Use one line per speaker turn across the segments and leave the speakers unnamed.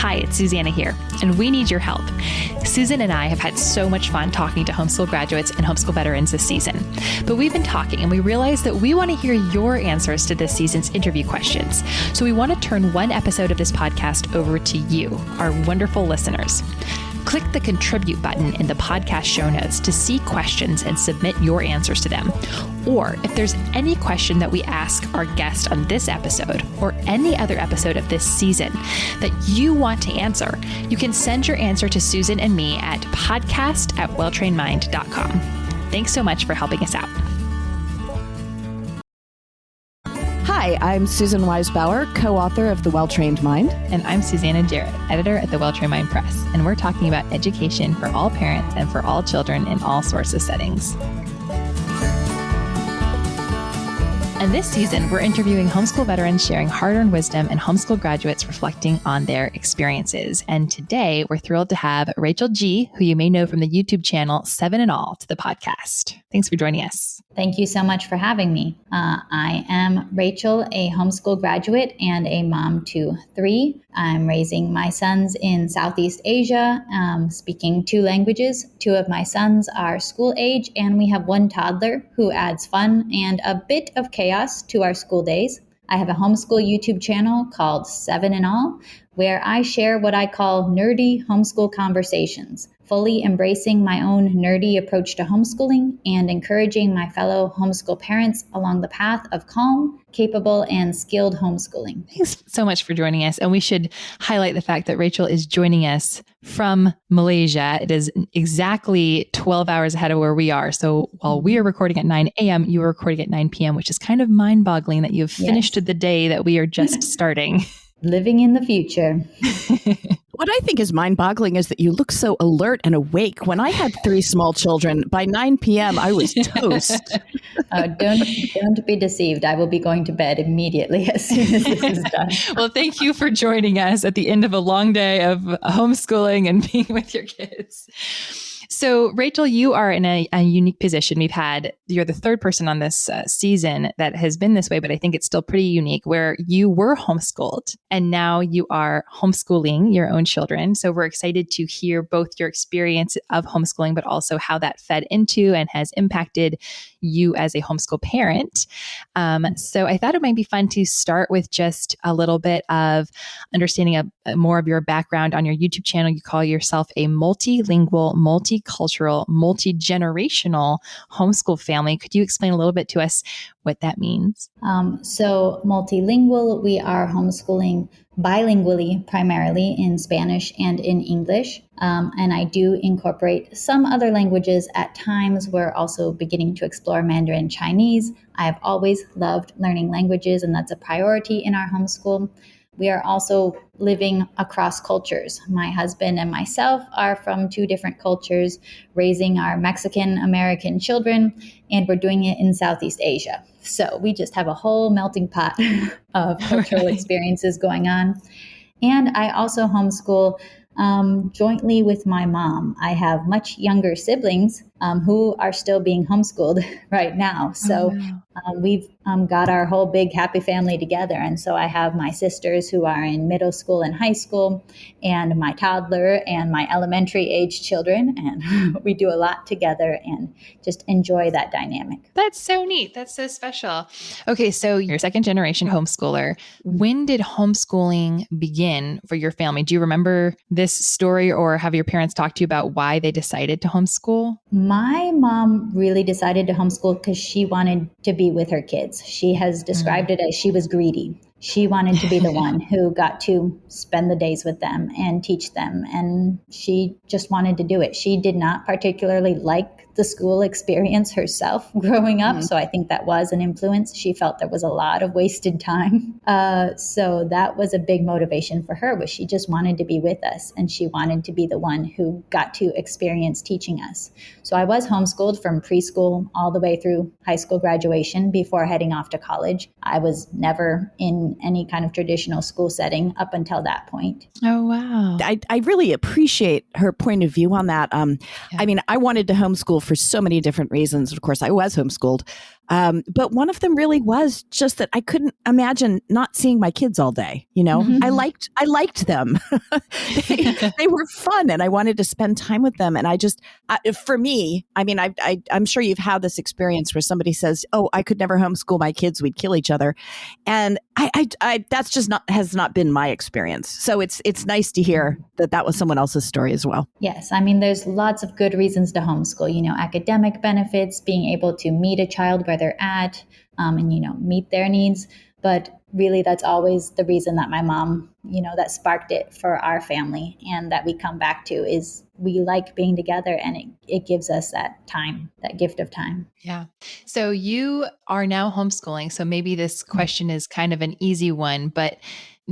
Hi, it's Susanna here, and we need your help. Susan and I have had so much fun talking to homeschool graduates and homeschool veterans this season. But we've been talking and we realized that we want to hear your answers to this season's interview questions. So we want to turn one episode of this podcast over to you, our wonderful listeners. Click the contribute button in the podcast show notes to see questions and submit your answers to them. Or if there's any question that we ask our guest on this episode or any other episode of this season that you want to answer, you can send your answer to Susan and me at podcast@welltrainedmind.com. Thanks so much for helping us out.
Hi, I'm Susan Weisbauer, co-author of The Well-Trained Mind.
And I'm Susanna Jarrett, editor at the Well-Trained Mind Press. And we're talking about education for all parents and for all children in all sorts of settings. And this season, we're interviewing homeschool veterans sharing hard-earned wisdom and homeschool graduates reflecting on their experiences. And today, we're thrilled to have Rachel G., who you may know from the YouTube channel 7 and All, to the podcast. Thanks for joining us.
Thank you so much for having me. I am Rachel, a homeschool graduate and a mom to 3. I'm raising my sons in Southeast Asia, speaking 2 languages. 2 of my sons are school age, and we have 1 toddler who adds fun and a bit of chaos to our school days. I have a homeschool YouTube channel called 7 and All, where I share what I call nerdy homeschool conversations, fully embracing my own nerdy approach to homeschooling and encouraging my fellow homeschool parents along the path of calm, capable, and skilled homeschooling.
Thanks so much for joining us. And we should highlight the fact that Rachel is joining us from Malaysia. It is exactly 12 hours ahead of where we are. So while we are recording at 9 a.m., you are recording at 9 p.m., which is kind of mind-boggling that you've finished the day that we are just starting.
Living in the future.
What I think is mind-boggling is that you look so alert and awake. When I had 3 small children, by 9 p.m., I was toast.
Don't be deceived. I will be going to bed immediately as soon as this is done.
Well, thank you for joining us at the end of a long day of homeschooling and being with your kids. So, Rachel, you are in a unique position. You're the 3rd person on this season that has been this way, but I think it's still pretty unique, where you were homeschooled and now you are homeschooling your own children. So we're excited to hear both your experience of homeschooling, but also how that fed into and has impacted you as a homeschool parent. So I thought it might be fun to start with just a little bit of understanding more of your background. On your YouTube channel, you call yourself a multilingual, multicultural, multigenerational homeschool family. Could you explain a little bit to us what that means?
So multilingual, we are homeschooling bilingually, primarily in Spanish and in English. And I do incorporate some other languages at times. We're also beginning to explore Mandarin Chinese. I have always loved learning languages, and that's a priority in our homeschool. We are also living across cultures. My husband and myself are from 2 different cultures, raising our Mexican-American children, and we're doing it in Southeast Asia. So we just have a whole melting pot of cultural experiences going on. And I also homeschool jointly with my mom. I have much younger siblings who are still being homeschooled right now. So we've got our whole big happy family together. And so I have my sisters who are in middle school and high school, and my toddler and my elementary age children. And we do a lot together and just enjoy that dynamic.
That's so neat. That's so special. Okay, so you're a 2nd generation homeschooler. When did homeschooling begin for your family? Do you remember this story, or have your parents talked to you about why they decided to homeschool?
My mom really decided to homeschool because she wanted to be with her kids. She has described it as she was greedy. She wanted to be the one who got to spend the days with them and teach them. And she just wanted to do it. She did not particularly like the school experience herself growing up. So I think that was an influence. She felt there was a lot of wasted time. So that was a big motivation for her, was she just wanted to be with us. And she wanted to be the one who got to experience teaching us. So I was homeschooled from preschool all the way through high school graduation before heading off to college. I was never in any kind of traditional school setting up until that point.
Oh, wow.
I really appreciate her point of view on that. I mean, I wanted to homeschool for so many different reasons. Of course, I was homeschooled. But one of them really was just that I couldn't imagine not seeing my kids all day. You know, I liked them. They were fun and I wanted to spend time with them. And for me, I mean, I'm sure you've had this experience where somebody says, oh, I could never homeschool my kids. We'd kill each other. And that's just has not been my experience. So it's nice to hear that was someone else's story as well.
Yes. I mean, there's lots of good reasons to homeschool, academic benefits, being able to meet a child where they're at, and, meet their needs. But really, that's always the reason that my mom, that sparked it for our family and that we come back to is we like being together and it gives us that time, that gift of time.
Yeah. So you are now homeschooling. So maybe this question is kind of an easy one, but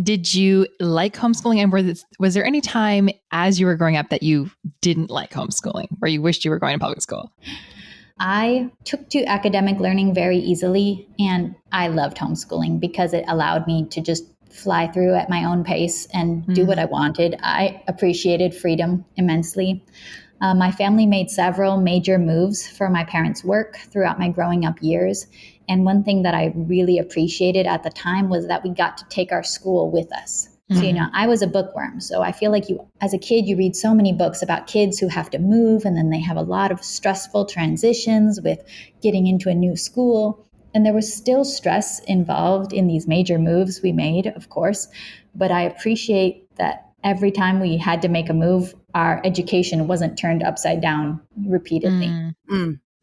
did you like homeschooling? And was there any time as you were growing up that you didn't like homeschooling, where you wished you were going to public school?
I took to academic learning very easily, and I loved homeschooling because it allowed me to just fly through at my own pace and do what I wanted. I appreciated freedom immensely. My family made several major moves for my parents' work throughout my growing up years. And one thing that I really appreciated at the time was that we got to take our school with us. So, I was a bookworm. So I feel like as a kid, you read so many books about kids who have to move and then they have a lot of stressful transitions with getting into a new school. And there was still stress involved in these major moves we made, of course. But I appreciate that every time we had to make a move, our education wasn't turned upside down repeatedly.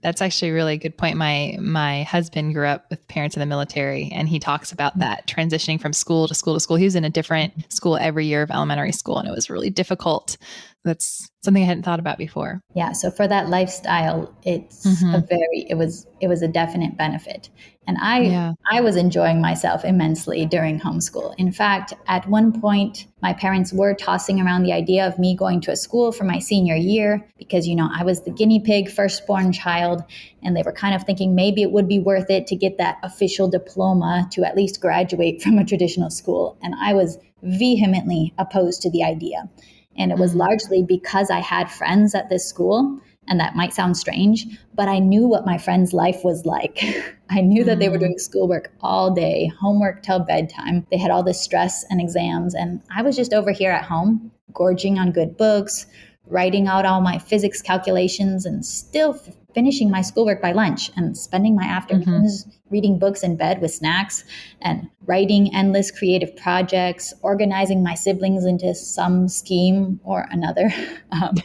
That's actually a really good point. My husband grew up with parents in the military, and he talks about that transitioning from school to school to school. He was in a different school every year of elementary school, and it was really difficult. That's something I hadn't thought about before.
Yeah. So for that lifestyle, it's it was a definite benefit. And I was enjoying myself immensely during homeschool. In fact, at one point, my parents were tossing around the idea of me going to a school for my senior year because, I was the guinea pig firstborn child. And they were kind of thinking maybe it would be worth it to get that official diploma to at least graduate from a traditional school. And I was vehemently opposed to the idea. And it was largely because I had friends at this school. And that might sound strange, but I knew what my friend's life was like. I knew that they were doing schoolwork all day, homework till bedtime. They had all this stress and exams. And I was just over here at home, gorging on good books, writing out all my physics calculations, and still finishing my schoolwork by lunch and spending my afternoons reading books in bed with snacks and writing endless creative projects, organizing my siblings into some scheme or another.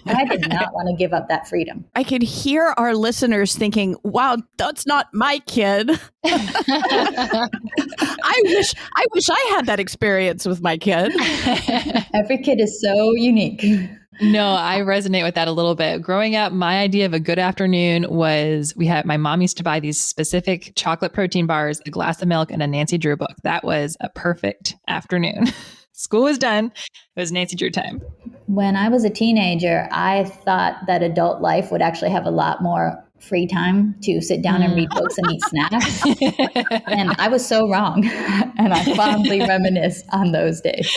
I did not want to give up that freedom.
I could hear our listeners thinking, wow, that's not my kid. I wish I had that experience with my kid.
Every kid is so unique.
No, I resonate with that a little bit. Growing up, my idea of a good afternoon was my mom used to buy these specific chocolate protein bars, a glass of milk, and a Nancy Drew book. That was a perfect afternoon. School was done. It was Nancy Drew time.
When I was a teenager, I thought that adult life would actually have a lot more free time to sit down and read books and eat snacks. And I was so wrong. And I fondly reminisce on those days.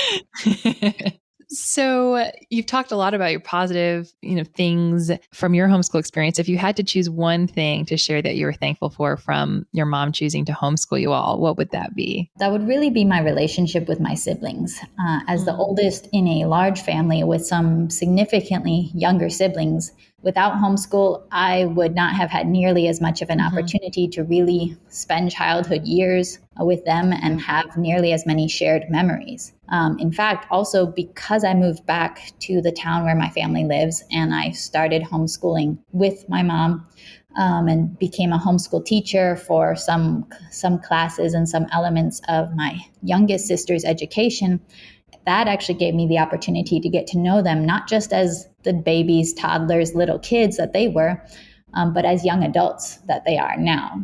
So you've talked a lot about your positive, things from your homeschool experience. If you had to choose one thing to share that you were thankful for from your mom choosing to homeschool you all, what would that be?
That would really be my relationship with my siblings. As the oldest in a large family with some significantly younger siblings, without homeschool, I would not have had nearly as much of an opportunity to really spend childhood years with them and have nearly as many shared memories. In fact, also because I moved back to the town where my family lives and I started homeschooling with my mom and became a homeschool teacher for some classes and some elements of my youngest sister's education, that actually gave me the opportunity to get to know them, not just as the babies, toddlers, little kids that they were, but as young adults that they are now.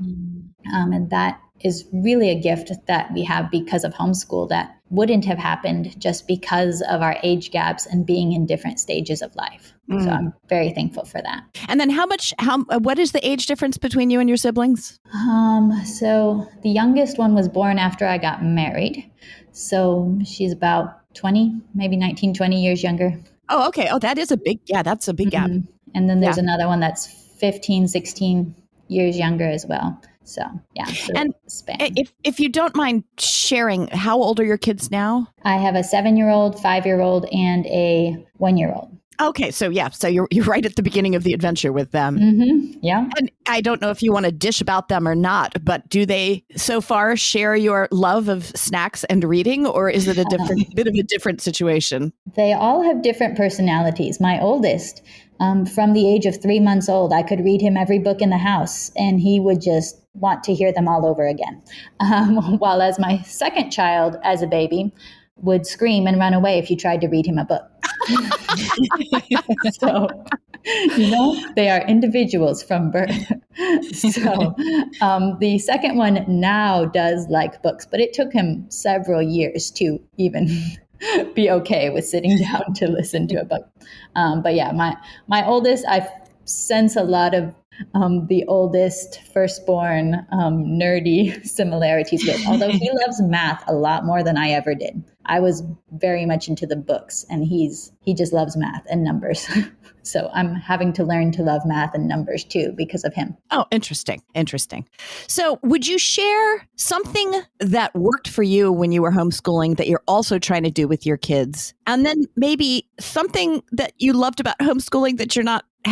And that is really a gift that we have because of homeschool that wouldn't have happened just because of our age gaps and being in different stages of life. So I'm very thankful for that.
And then what is the age difference between you and your siblings?
So the youngest one was born after I got married. So she's about 20, maybe 19, 20 years younger.
Oh, okay. Oh, that is that's a big gap.
And then there's another one that's 15, 16 years younger as well. So yeah. So
and
span.
if you don't mind sharing, how old are your kids now?
I have a 7-year-old, 5-year-old, and a 1-year-old.
Okay, so you're right at the beginning of the adventure with them.
Mm-hmm. Yeah.
And I don't know if you want to dish about them or not, but do they so far share your love of snacks and reading, or is it a bit of a different situation?
They all have different personalities. My oldest, from the age of 3 months old, I could read him every book in the house, and he would just want to hear them all over again. While as my second child, as a baby, would scream and run away if you tried to read him a book. So, they are individuals from birth. So the second one now does like books, but it took him several years to even be okay with sitting down to listen to a book. But yeah, my oldest, I sense a lot of the oldest firstborn nerdy similarities with, although he loves math a lot more than I ever did. I was very much into the books, and he just loves math and numbers. So I'm having to learn to love math and numbers too because of him.
Oh, interesting. So would you share something that worked for you when you were homeschooling that you're also trying to do with your kids? And then maybe something that you loved about homeschooling that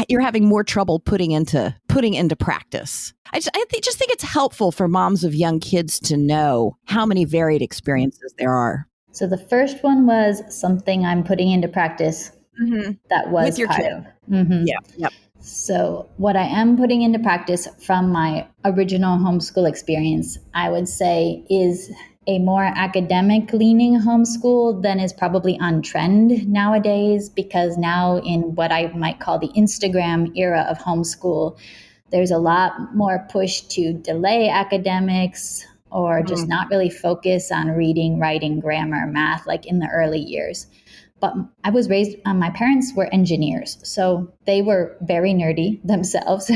you're having more trouble putting into practice. I just think it's helpful for moms of young kids to know how many varied experiences there are.
So the first one was something I'm putting into practice. Mm-hmm. That was
with your
part
kid.
of. Mm-hmm.
Yeah. Yep.
So what I am putting into practice from my original homeschool experience, I would say, is a more academic leaning homeschool than is probably on trend nowadays, because now in what I might call the Instagram era of homeschool, there's a lot more push to delay academics or just not really focus on reading, writing, grammar, math, like in the early years. But I was raised, my parents were engineers, so they were very nerdy themselves,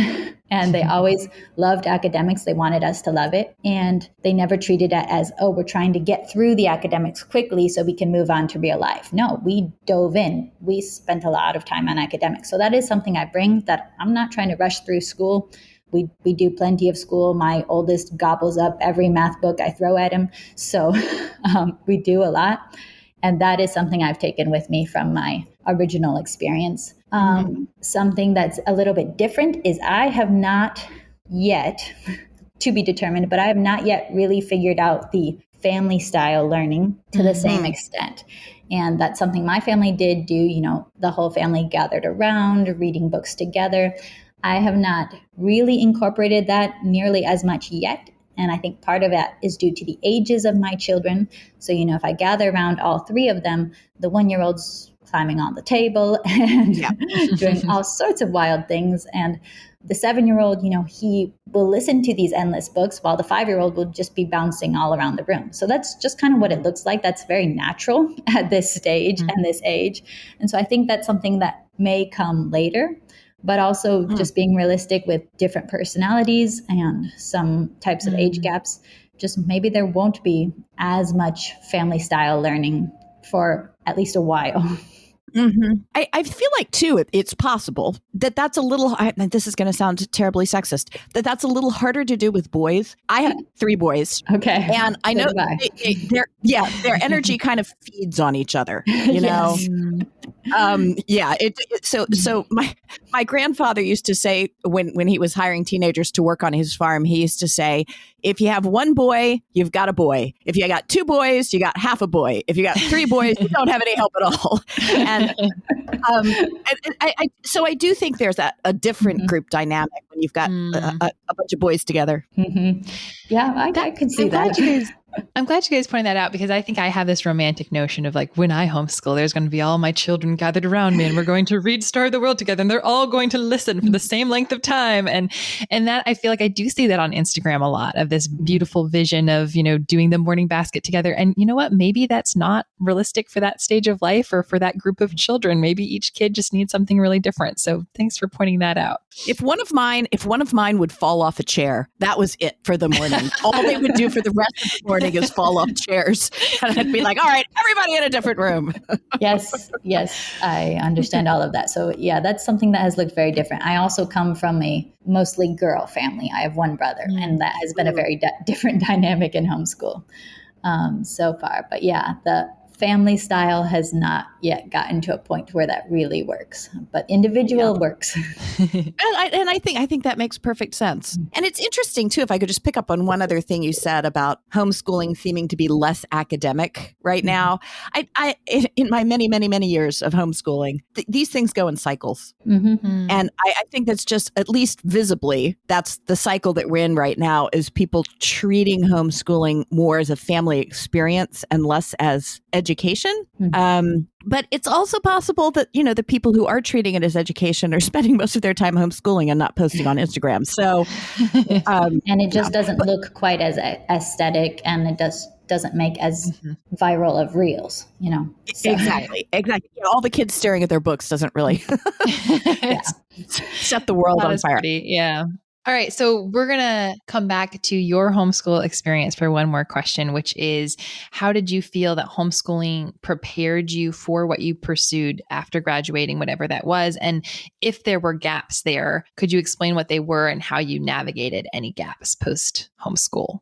and they always loved academics. They wanted us to love it, and they never treated it as, oh, we're trying to get through the academics quickly so we can move on to real life. No, we dove in. We spent a lot of time on academics. So that is something I bring, that I'm not trying to rush through school. We do plenty of school. My oldest gobbles up every math book I throw at him. So we do a lot. And that is something I've taken with me from my original experience. Something that's a little bit different is I have not yet, to be determined, but I have not yet really figured out the family style learning to the same extent. And that's something my family did do, the whole family gathered around, reading books together. I have not really incorporated that nearly as much yet. And I think part of that is due to the ages of my children. So, if I gather around all three of them, the 1-year-old's climbing on the table and doing all sorts of wild things. And the 7-year-old, he will listen to these endless books while the 5-year-old will just be bouncing all around the room. So that's just kind of what it looks like. That's very natural at this stage and this age. And so I think that's something that may come later. But also just being realistic with different personalities and some types of age gaps. Just maybe there won't be as much family style learning for at least a while.
I feel like, too, it's possible that's a little, this is going to sound terribly sexist, that's a little harder to do with boys. I have 3 boys.
Okay.
And I know their energy kind of feeds on each other, know? So my grandfather used to say when he was hiring teenagers to work on his farm, he used to say, if you have 1 boy, you've got a boy. If you got 2 boys, you got half a boy. If you got 3 boys, you don't have any help at all. And so I do think there's a different group dynamic when you've got a bunch of boys together.
Yeah, I could see that.
I'm glad you guys pointed that out, because I think I have this romantic notion of like, when I homeschool, there's going to be all my children gathered around me and we're going to read Star of the World together and they're all going to listen for the same length of time. And that, I feel like I do see that on Instagram a lot, of this beautiful vision of, doing the morning basket together. And you know what? Maybe that's not realistic for that stage of life or for that group of children. Maybe each kid just needs something really different. So thanks for pointing that out.
If one of mine would fall off a chair, that was it for the morning. All they would do for the rest of the morning morning is fall off chairs. And I'd be like, all right, everybody in a different room.
Yes, I understand all of that. So yeah, that's something that has looked very different. I also come from a mostly girl family. I have one brother, and that has been a very different dynamic in homeschool so far. But yeah, the family style has not yet gotten to a point where that really works, but individual works.
And I think that makes perfect sense. And it's interesting too, if I could just pick up on one other thing you said about homeschooling seeming to be less academic right now. I in my many years of homeschooling, these things go in cycles.
Mm-hmm.
And I think that's just, at least visibly, that's the cycle that we're in right now, is people treating homeschooling more as a family experience and less as education.
Mm-hmm.
But it's also possible that, the people who are treating it as education are spending most of their time homeschooling and not posting on Instagram. So,
and it just doesn't look quite as aesthetic, and it doesn't make as viral of reels, So.
Exactly. All the kids staring at their books doesn't really set the world on fire.
Yeah. All right. So we're going to come back to your homeschool experience for one more question, which is, how did you feel that homeschooling prepared you for what you pursued after graduating, whatever that was? And if there were gaps there, could you explain what they were and how you navigated any gaps post homeschool?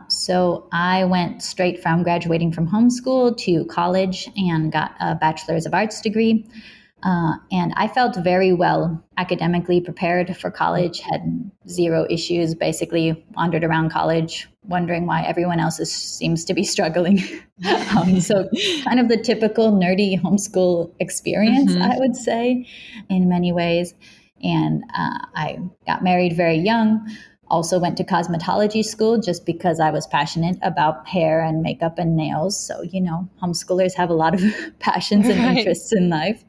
So I went straight from graduating from homeschool to college and got a bachelor's of arts degree. And I felt very well academically prepared for college, had zero issues, basically wandered around college, wondering why everyone else seems to be struggling. So kind of the typical nerdy homeschool experience, I would say, in many ways. And I got married very young. Also went to cosmetology school just because I was passionate about hair and makeup and nails. So, homeschoolers have a lot of passions and interests in life.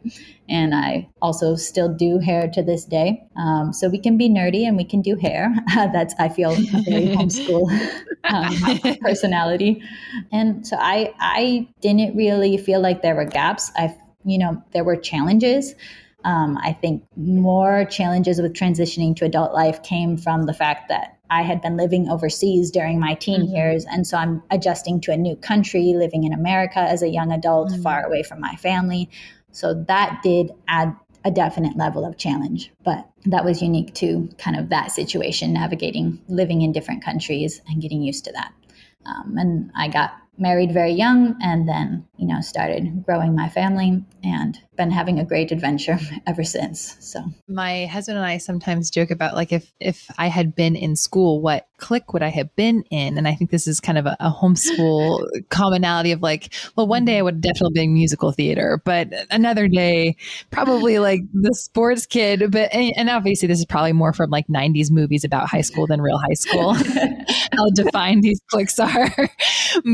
And I also still do hair to this day. So we can be nerdy and we can do hair. That's, I feel, a very homeschool personality. And so I didn't really feel like there were gaps. There were challenges. I think more challenges with transitioning to adult life came from the fact that I had been living overseas during my teen years. And so I'm adjusting to a new country, living in America as a young adult, far away from my family. So that did add a definite level of challenge, but that was unique to kind of that situation, navigating living in different countries and getting used to that. And I got married very young and then, started growing my family and been having a great adventure ever since. So
my husband and I sometimes joke about, like, if I had been in school, what clique would I have been in? And I think this is kind of a homeschool commonality of like, well, one day I would definitely be in musical theater, but another day probably like the sports kid. And obviously this is probably more from like 90s movies about high school than real high school, how defined these cliques are.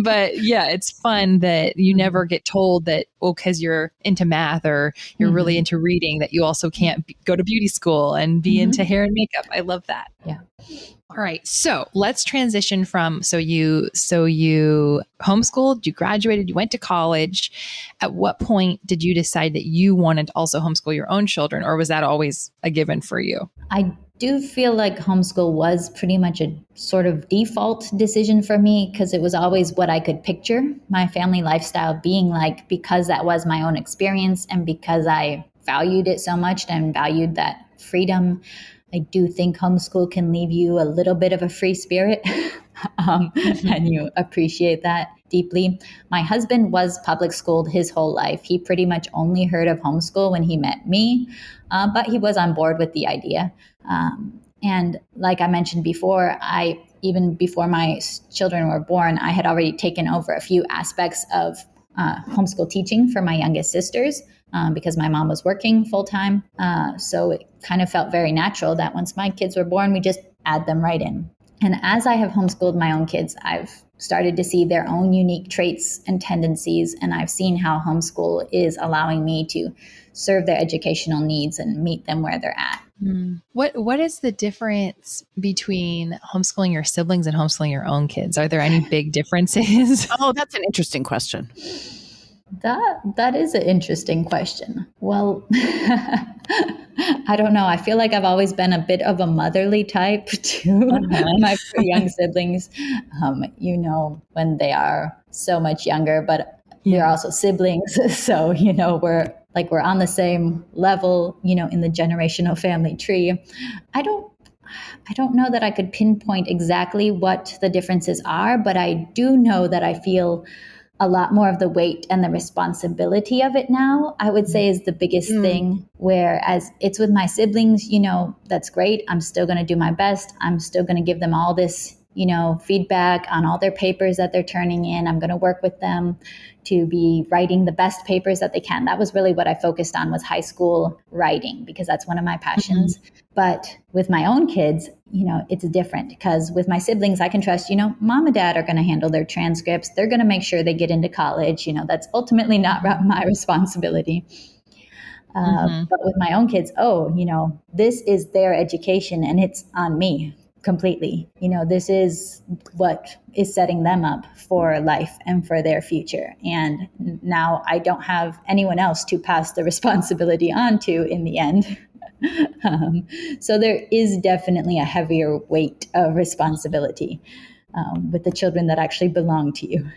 But yeah, it's fun that you never get told that, because you're into math or you're really into reading, that you also can't go to beauty school and be into hair and makeup. I love that.
Yeah.
All right. So let's transition from, so you homeschooled, you graduated, you went to college. At what point did you decide that you wanted to also homeschool your own children, or was that always a given for you?
I do feel like homeschool was pretty much a sort of default decision for me, because it was always what I could picture my family lifestyle being like, because that was my own experience and because I valued it so much and valued that freedom. I do think homeschool can leave you a little bit of a free spirit, and you appreciate that deeply. My husband was public schooled his whole life. He pretty much only heard of homeschool when he met me, but he was on board with the idea. And like I mentioned before, even before my children were born, I had already taken over a few aspects of homeschool teaching for my youngest sisters, because my mom was working full time. So it kind of felt very natural that once my kids were born, we just add them right in. And as I have homeschooled my own kids, I've started to see their own unique traits and tendencies. And I've seen how homeschool is allowing me to serve their educational needs and meet them where they're at.
What is the difference between homeschooling your siblings and homeschooling your own kids? Are there any big differences?
Oh, that's an interesting question.
That is an interesting question. Well, I don't know. I feel like I've always been a bit of a motherly type to my young siblings, when they are so much younger, but we're also siblings. So, we're on the same level, in the generational family tree. I don't know that I could pinpoint exactly what the differences are, but I do know that I feel a lot more of the weight and the responsibility of it now, I would say, is the biggest thing. Whereas it's with my siblings, that's great. I'm still going to do my best. I'm still going to give them all this, feedback on all their papers that they're turning in. I'm going to work with them to be writing the best papers that they can. That was really what I focused on, was high school writing, because that's one of my passions. But with my own kids, it's different, because with my siblings, I can trust, mom and dad are going to handle their transcripts. They're going to make sure they get into college. That's ultimately not my responsibility. But with my own kids, this is their education and it's on me completely. This is what is setting them up for life and for their future. And now I don't have anyone else to pass the responsibility on to in the end. So there is definitely a heavier weight of responsibility with the children that actually belong to you.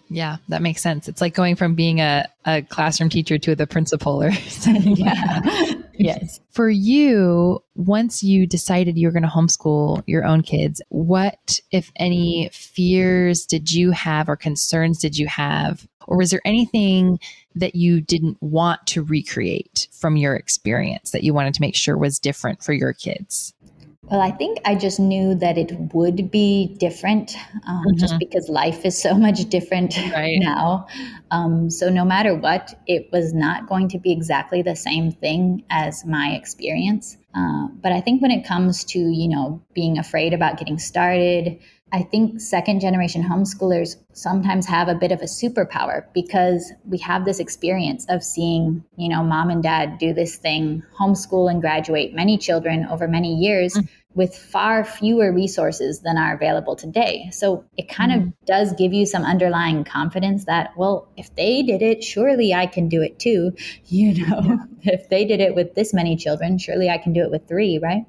Yeah, that makes sense. It's like going from being a classroom teacher to the principal or something.
Yeah. Yes.
For you, once you decided you were going to homeschool your own kids, what, if any, fears did you have or concerns did you have? Or was there anything that you didn't want to recreate from your experience that you wanted to make sure was different for your kids?
Well, I think I just knew that it would be different, just because life is so much different now. So no matter what, it was not going to be exactly the same thing as my experience. But I think when it comes to, being afraid about getting started, I think second generation homeschoolers sometimes have a bit of a superpower, because we have this experience of seeing, mom and dad do this thing, homeschool and graduate many children over many years with far fewer resources than are available today. So it kind of does give you some underlying confidence that, well, if they did it, surely I can do it too. If they did it with this many children, surely I can do it with 3, right?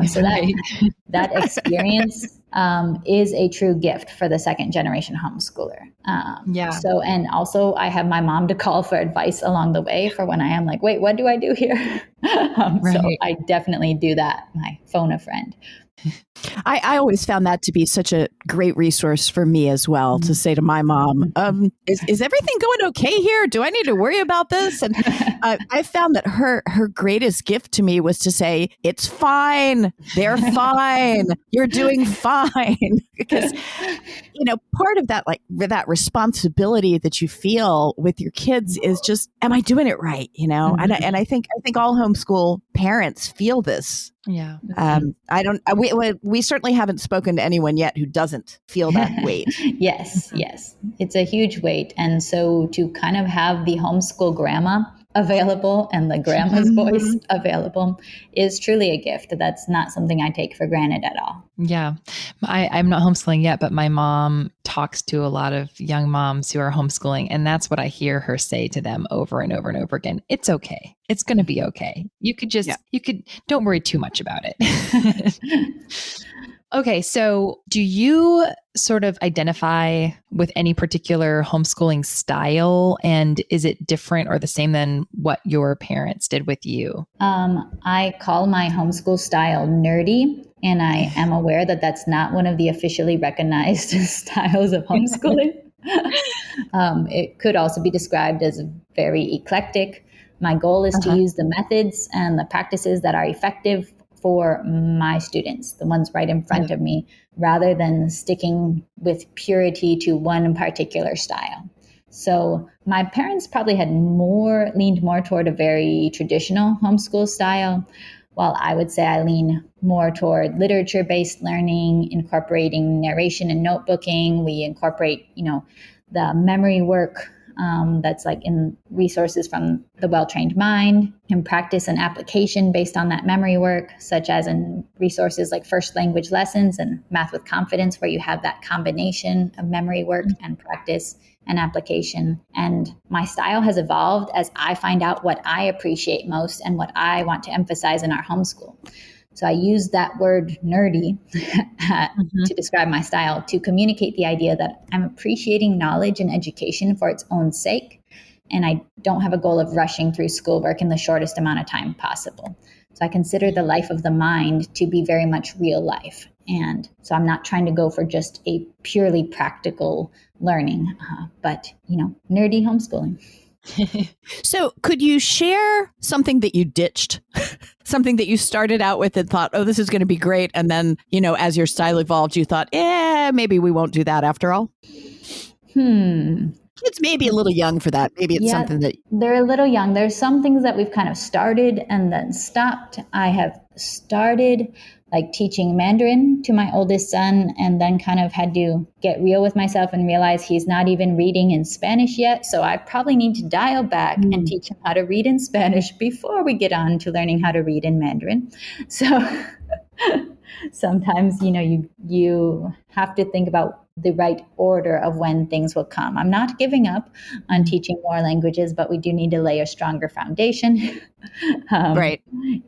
So that experience is a true gift for the second generation homeschooler. So, and also I have my mom to call for advice along the way for when I am like, wait, what do I do here? So I definitely do that. I phone a friend.
I always found that to be such a great resource for me as well, to say to my mom, is everything going okay here? Do I need to worry about this? And I found that her greatest gift to me was to say, it's fine. They're fine. You're doing fine. Because, part of that, that responsibility that you feel with your kids is just, am I doing it right? And I think all homeschool parents feel this.
Yeah.
We certainly haven't spoken to anyone yet who doesn't feel that weight.
Yes. It's a huge weight. And so to kind of have the homeschool grandma available and the grandma's voice available is truly a gift. That's not something I take for granted at all.
Yeah. I'm not homeschooling yet, but my mom talks to a lot of young moms who are homeschooling. And that's what I hear her say to them over and over and over again. It's okay. It's going to be okay. You could don't worry too much about it. Okay. So do you sort of identify with any particular homeschooling style? And is it different or the same than what your parents did with you?
I call my homeschool style nerdy. And I am aware that that's not one of the officially recognized styles of homeschooling. It could also be described as very eclectic. My goal is to use the methods and the practices that are effective for my students, the ones right in front of me, rather than sticking with purity to one particular style. So my parents probably had leaned more toward a very traditional homeschool style, while I would say I lean more toward literature-based learning, incorporating narration and notebooking. We incorporate, the memory work that's like in resources from the Well-Trained Mind, and practice and application based on that memory work, such as in resources like First Language Lessons and Math with Confidence, where you have that combination of memory work and practice and application. And my style has evolved as I find out what I appreciate most and what I want to emphasize in our homeschool. So I use that word nerdy to describe my style, to communicate the idea that I'm appreciating knowledge and education for its own sake. And I don't have a goal of rushing through schoolwork in the shortest amount of time possible. So I consider the life of the mind to be very much real life. And so I'm not trying to go for just a purely practical learning, but, nerdy homeschooling.
So could you share something that you ditched, something that you started out with and thought, oh, this is going to be great. And then, as your style evolved, you thought, maybe we won't do that after all. Kids may be a little young for that. Maybe it's something that
they're a little young. There's some things that we've kind of started and then stopped. I have started like teaching Mandarin to my oldest son, and then kind of had to get real with myself and realize he's not even reading in Spanish yet. So I probably need to dial back and teach him how to read in Spanish before we get on to learning how to read in Mandarin. So sometimes, you have to think about the right order of when things will come. I'm not giving up on teaching more languages, but we do need to lay a stronger foundation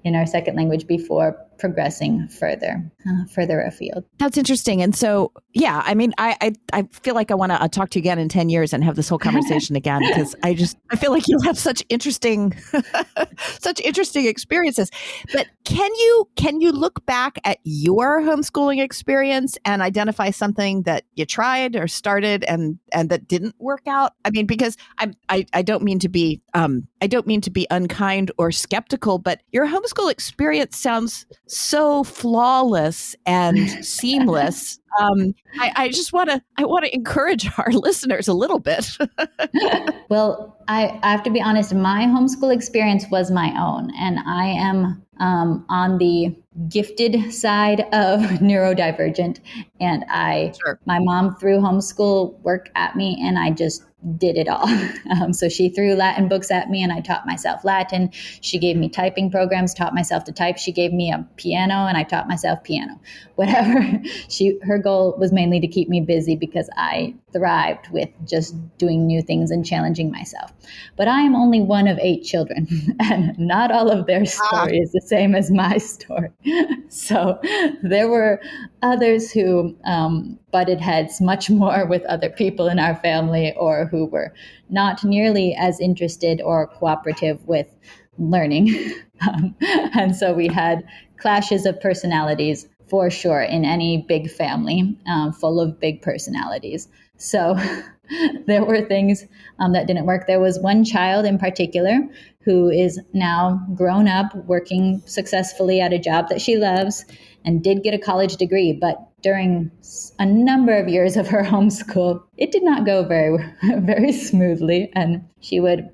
in our second language before progressing further afield.
That's interesting. And so, I feel like I want to talk to you again in 10 years and have this whole conversation again, because I feel like you'll have such interesting experiences. But can you look back at your homeschooling experience and identify something that you tried or started and that didn't work out? I mean, because I don't mean to be unkind or skeptical, but your homeschool experience sounds so flawless and seamless. I just want to encourage our listeners a little bit.
Well, I have to be honest, my homeschool experience was my own, and I am on the gifted side of neurodivergent, and my mom threw homeschool work at me, and I just did it all. So she threw Latin books at me and I taught myself Latin. She gave me typing programs, taught myself to type. She gave me a piano and I taught myself piano. Whatever. Her goal was mainly to keep me busy because I thrived with just doing new things and challenging myself. But I am only one of 8 children, and not all of their story is the same as my story. So there were others who butted heads much more with other people in our family, or who were not nearly as interested or cooperative with learning. And so we had clashes of personalities for sure in any big family full of big personalities. So there were things that didn't work. There was one child in particular who is now grown up, working successfully at a job that she loves, and did get a college degree. But during a number of years of her homeschool, it did not go very, very smoothly. And she would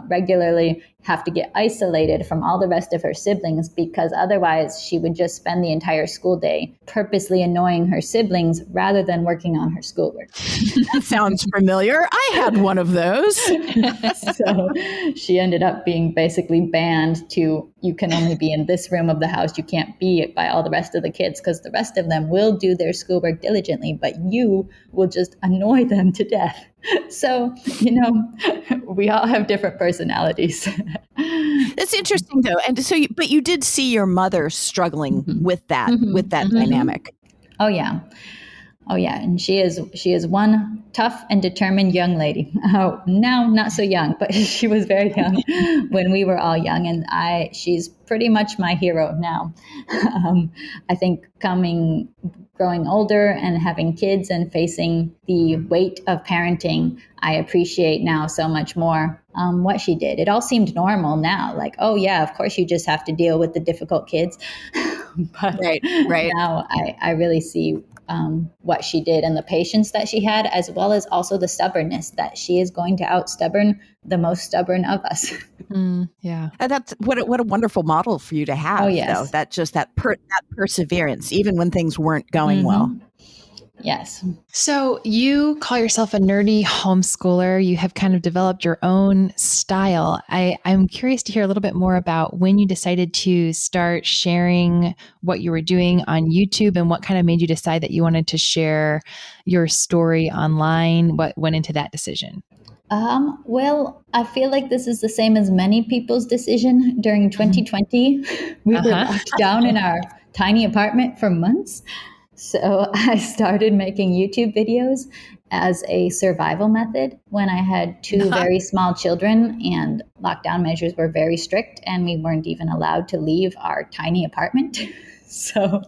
regularly have to get isolated from all the rest of her siblings, because otherwise she would just spend the entire school day purposely annoying her siblings rather than working on her schoolwork.
That sounds familiar. I had one of those.
So she ended up being basically banned to, you can only be in this room of the house. You can't be by all the rest of the kids, because the rest of them will do their schoolwork diligently, but you will just annoy them to death. So, we all have different personalities.
That's interesting, though. And so, but you did see your mother struggling with that dynamic.
Oh yeah. And she is one tough and determined young lady. Now not so young, but she was very young when we were all young, and she's pretty much my hero now. I think growing older and having kids and facing the weight of parenting, I appreciate now so much more what she did. It all seemed normal now, like, oh yeah, of course you just have to deal with the difficult kids. But
right.
Now I really see what she did and the patience that she had, as well as also the stubbornness that she is going to out-stubborn the most stubborn of us.
Yeah. And that's what a wonderful model for you to have,
oh, yes.
though. That perseverance, even when things weren't going well.
Yes.
So you call yourself a nerdy homeschooler. You have kind of developed your own style. I'm curious to hear a little bit more about when you decided to start sharing what you were doing on YouTube and what kind of made you decide that you wanted to share your story online. What went into that decision?
Well, I feel like this is the same as many people's decision during 2020. We were locked down in our tiny apartment for months. So I started making YouTube videos as a survival method when I had two very small children and lockdown measures were very strict and we weren't even allowed to leave our tiny apartment. So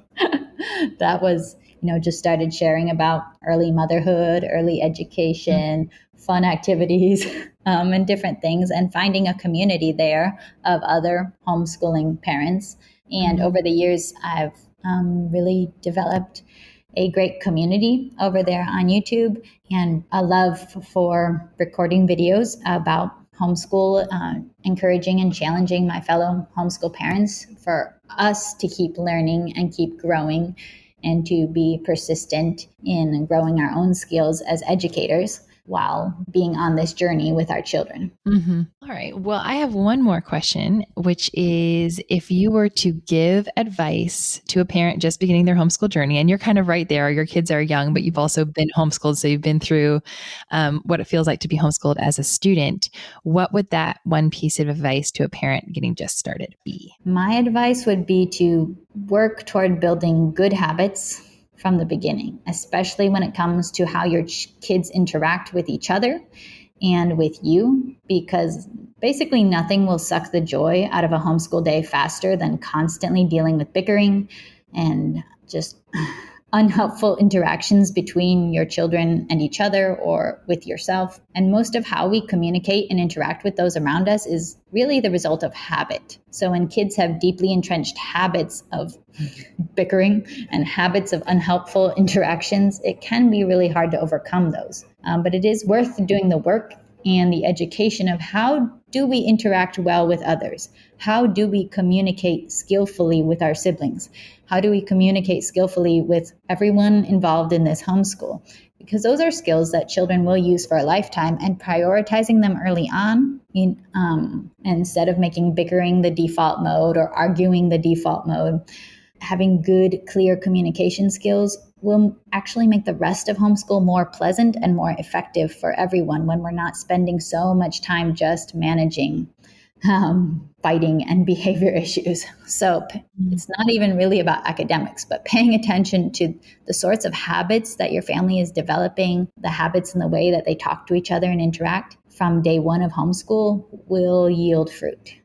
that was, just started sharing about early motherhood, early education, fun activities, and different things, and finding a community there of other homeschooling parents. And over the years, I've really developed a great community over there on YouTube and a love for recording videos about homeschool, encouraging and challenging my fellow homeschool parents for us to keep learning and keep growing and to be persistent in growing our own skills as educators while being on this journey with our children.
All right. Well, I have one more question, which is if you were to give advice to a parent just beginning their homeschool journey, and you're kind of right there, your kids are young, but you've also been homeschooled. So you've been through what it feels like to be homeschooled as a student. What would that one piece of advice to a parent getting just started be?
My advice would be to work toward building good habits from the beginning, especially when it comes to how your kids interact with each other and with you, because basically nothing will suck the joy out of a homeschool day faster than constantly dealing with bickering and just unhelpful interactions between your children and each other or with yourself. And most of how we communicate and interact with those around us is really the result of habit. So when kids have deeply entrenched habits of bickering and habits of unhelpful interactions, it can be really hard to overcome those. But it is worth doing the work and the education of how do we interact well with others? How do we communicate skillfully with our siblings? How do we communicate skillfully with everyone involved in this homeschool? Because those are skills that children will use for a lifetime, and prioritizing them early on instead of making bickering the default mode or arguing the default mode, having good, clear communication skills will actually make the rest of homeschool more pleasant and more effective for everyone when we're not spending so much time just managing fighting and behavior issues. So it's not even really about academics, but paying attention to the sorts of habits that your family is developing, the habits and the way that they talk to each other and interact from day one of homeschool will yield fruit.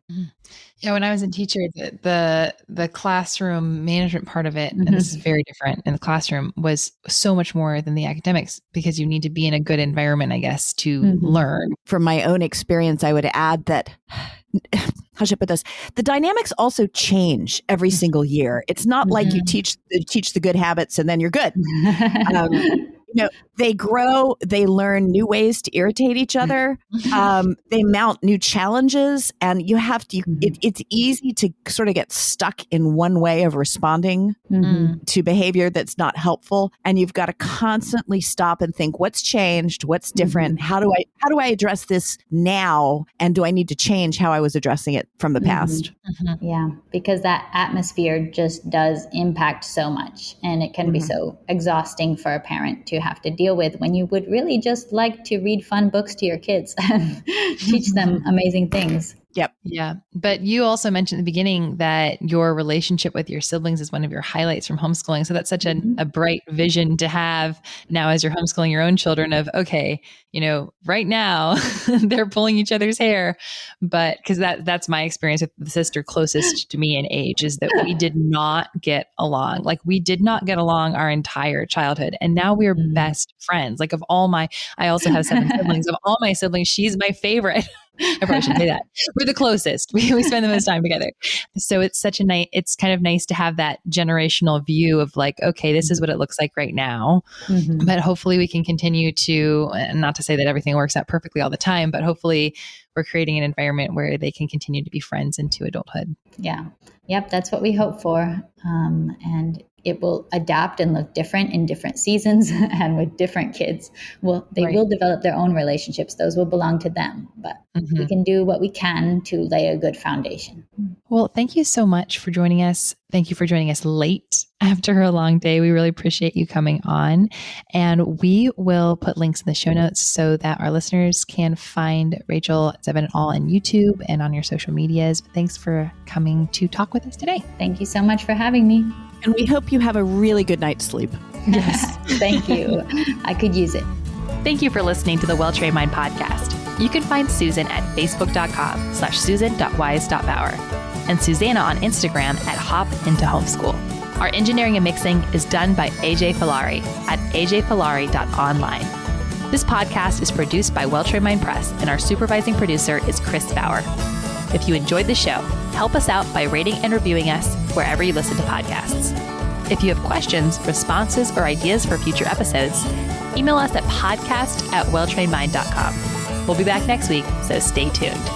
Yeah, when I was a teacher, the classroom management part of it, and this is very different in the classroom, was so much more than the academics because you need to be in a good environment, I guess, to learn.
From my own experience, I would add that, how should I put this? The dynamics also change every single year. It's not like you teach the good habits and then you're good. They grow, they learn new ways to irritate each other. They mount new challenges, and you have to, it's easy to sort of get stuck in one way of responding to behavior that's not helpful. And you've got to constantly stop and think, what's changed? What's different? How do I address this now? And do I need to change how I was addressing it from the past?
Yeah, because that atmosphere just does impact so much, and it can be so exhausting for a parent to have to deal with when you would really just like to read fun books to your kids and teach them amazing things.
Yep.
Yeah. But you also mentioned at the beginning that your relationship with your siblings is one of your highlights from homeschooling. So that's such a bright vision to have now as you're homeschooling your own children of, okay, right now they're pulling each other's hair. But because that's my experience with the sister closest to me in age is that we did not get along. Like we did not get along our entire childhood. And now we're best friends. Like I also have 7 siblings. Of all my siblings, she's my favorite. I probably shouldn't say that. We're the closest. We spend the most time together. So it's it's kind of nice to have that generational view of like, okay, this is what it looks like right now. But hopefully we can continue to, not to say that everything works out perfectly all the time, but hopefully we're creating an environment where they can continue to be friends into adulthood.
Yeah. Yep. That's what we hope for. And it will adapt and look different in different seasons and with different kids. They will develop their own relationships. Those will belong to them, but we can do what we can to lay a good foundation.
Well, thank you so much for joining us. Thank you for joining us late after a long day. We really appreciate you coming on. And we will put links in the show notes so that our listeners can find Rachel Zevin et al. On YouTube and on your social medias. Thanks for coming to talk with us today.
Thank you so much for having me.
And we hope you have a really good night's sleep.
Yes.
Thank you. I could use it.
Thank you for listening to the Well-Trained Mind podcast. You can find Susan at facebook.com/susan.wise.bauer and Susanna on Instagram at hopintohomeschool. Our engineering and mixing is done by AJ Falari at ajfalari.online. This podcast is produced by Well-Trained Mind Press, and our supervising producer is Chris Bauer. If you enjoyed the show, help us out by rating and reviewing us wherever you listen to podcasts. If you have questions, responses, or ideas for future episodes, email us at podcast@welltrainedmind.com. We'll be back next week, so stay tuned.